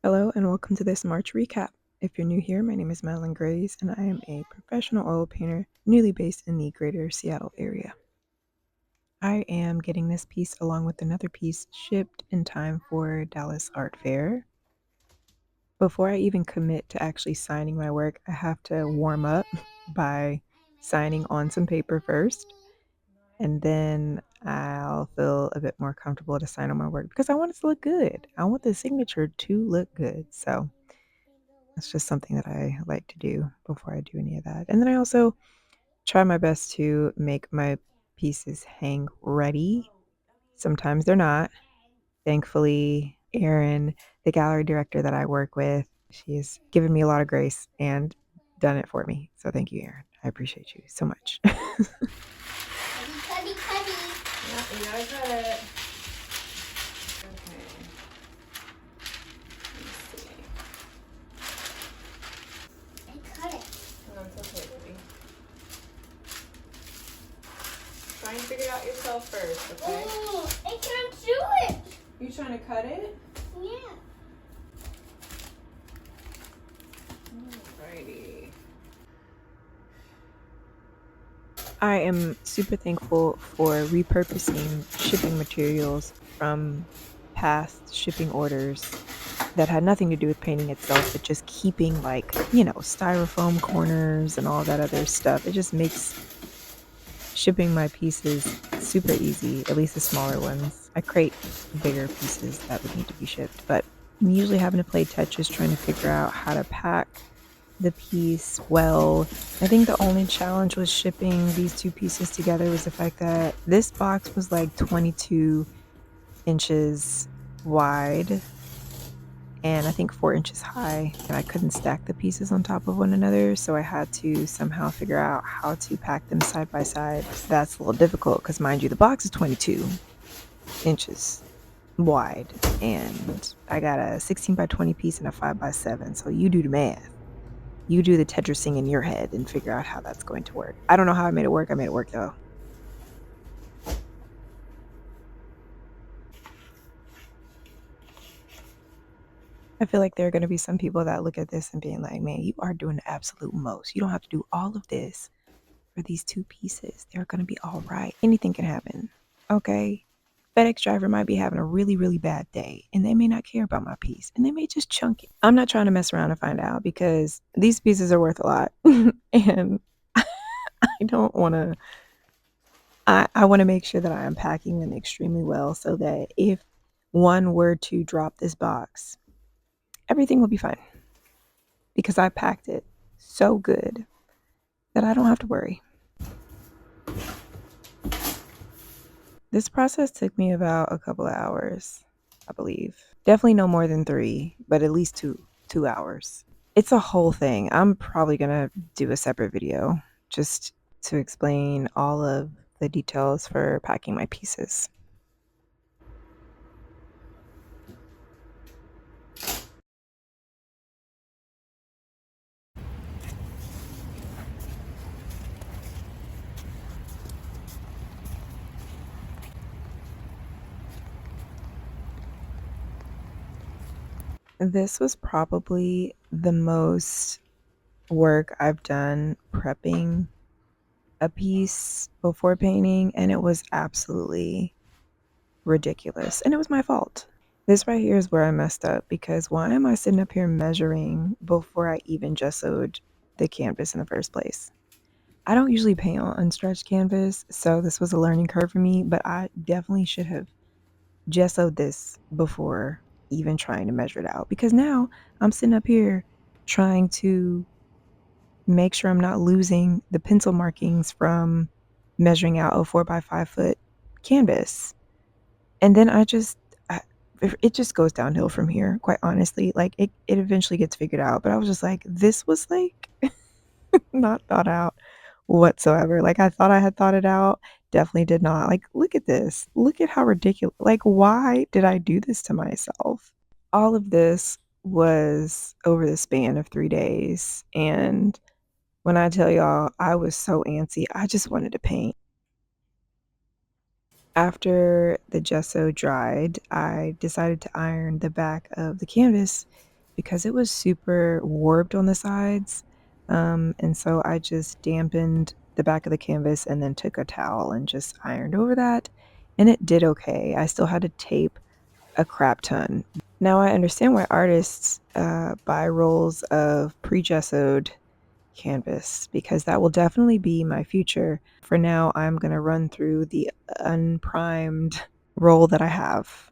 Hello and welcome to this March recap. If you're new here, my name is Madelyn and I am a professional oil painter newly based in the greater Seattle area. I am getting this piece along with another piece shipped in time for Dallas Art Fair. Before I even commit to actually signing my work, I have to warm up by signing on some paper first, and then I'll feel a bit more comfortable to sign on my work because I want it to look good. I want the signature to look good. So it's just something that I like to do before I do any of that. And then I also try my best to make my pieces hang ready. Sometimes they're not. Thankfully, Erin, the gallery director that I work with, she's given me a lot of grace and done it for me. So thank you, Erin. I appreciate you so much. Cuddy. Yeah, you gotta cut it. Okay. Let's see. I cut it. No, it's okay, baby. Try and figure it out yourself first, okay? Oh, I can't do it. You trying to cut it? Yeah. Alrighty. I am super thankful for repurposing shipping materials from past shipping orders that had nothing to do with painting itself, but just keeping styrofoam corners and all that other stuff. It just makes shipping my pieces super easy, at least the smaller ones. I create bigger pieces that would need to be shipped, but I'm usually having to play Tetris trying to figure out how to pack the piece well. I think the only challenge with shipping these two pieces together was the fact that this box was like 22 inches wide and I think 4 inches high, and I couldn't stack the pieces on top of one another, so I had to somehow figure out how to pack them side by side. That's a little difficult because, mind you, the box is 22 inches wide and I got a 16 by 20 piece and a 5 by 7, so you do the math. You do the Tetrising in your head and figure out how that's going to work. I don't know how I made it work. I made it work though. I feel like there are going to be some people that look at this and being like, man, you are doing the absolute most. You don't have to do all of this for these two pieces. They're going to be all right. Anything can happen. Okay. FedEx driver might be having a really, really bad day and they may not care about my piece and they may just chunk it. I'm not trying to mess around and find out because these pieces are worth a lot and I don't want to. I want to make sure that I am packing them extremely well so that if one were to drop this box, everything will be fine because I packed it so good that I don't have to worry. This process took me about a couple of hours, I believe. Definitely no more than 3, but at least 2 hours. It's a whole thing. I'm probably gonna do a separate video just to explain all of the details for packing my pieces. This was probably the most work I've done prepping a piece before painting, and it was absolutely ridiculous. And it was my fault. This right here is where I messed up because why am I sitting up here measuring before I even gessoed the canvas in the first place? I don't usually paint on unstretched canvas, so this was a learning curve for me, but I definitely should have gessoed this before even trying to measure it out because now I'm sitting up here trying to make sure I'm not losing the pencil markings from measuring out a 4 by 5 foot canvas. And then it just goes downhill from here, quite honestly. Like it eventually gets figured out, but I was just like, this was like not thought out whatsoever. Like I thought I had thought it out, definitely did not. Like, look at this. Look at how ridiculous. Like, why did I do this to myself? All of this was over the span of 3 days, and when I tell y'all I was so antsy, I just wanted to paint. After the gesso dried, I decided to iron the back of the canvas because it was super warped on the sides. And so I just dampened the back of the canvas and then took a towel and just ironed over that, and it did okay. I still had to tape a crap ton. Now I understand why artists buy rolls of pre-gessoed canvas, because that will definitely be my future. For now, I'm going to run through the unprimed roll that I have.